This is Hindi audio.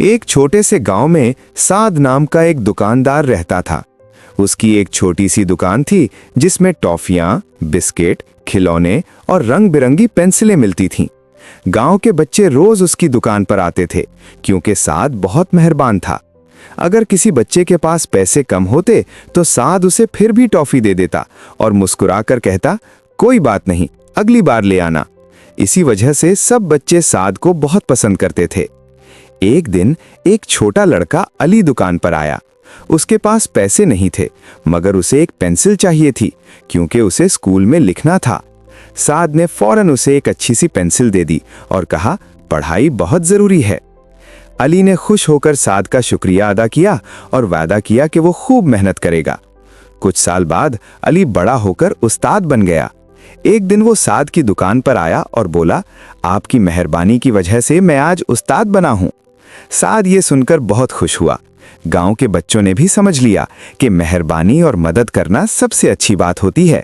एक छोटे से गांव में साद नाम का एक दुकानदार रहता था। उसकी एक छोटी सी दुकान थी जिसमें टॉफियां, बिस्किट, खिलौने और रंग बिरंगी पेंसिलें मिलती थीं। गांव के बच्चे रोज उसकी दुकान पर आते थे क्योंकि साद बहुत मेहरबान था। अगर किसी बच्चे के पास पैसे कम होते तो साद उसे फिर भी टॉफी दे देता और मुस्कुराकर कहता, कोई बात नहीं, अगली बार ले आना। इसी वजह से सब बच्चे साद को बहुत पसंद करते थे। एक दिन एक छोटा लड़का अली दुकान पर आया। उसके पास पैसे नहीं थे, मगर उसे एक पेंसिल चाहिए थी क्योंकि उसे स्कूल में लिखना था। साद ने फौरन उसे एक अच्छी सी पेंसिल दे दी और कहा, पढ़ाई बहुत जरूरी है। अली ने खुश होकर साद का शुक्रिया अदा किया और वादा किया कि वो खूब मेहनत करेगा। कुछ साल बाद अली बड़ा होकर उस्ताद बन गया। एक दिन वो साद की दुकान पर आया और बोला, आपकी मेहरबानी की वजह से मैं आज उस्ताद बना हूँ। साद ये सुनकर बहुत खुश हुआ। गांव के बच्चों ने भी समझ लिया कि मेहरबानी और मदद करना सबसे अच्छी बात होती है।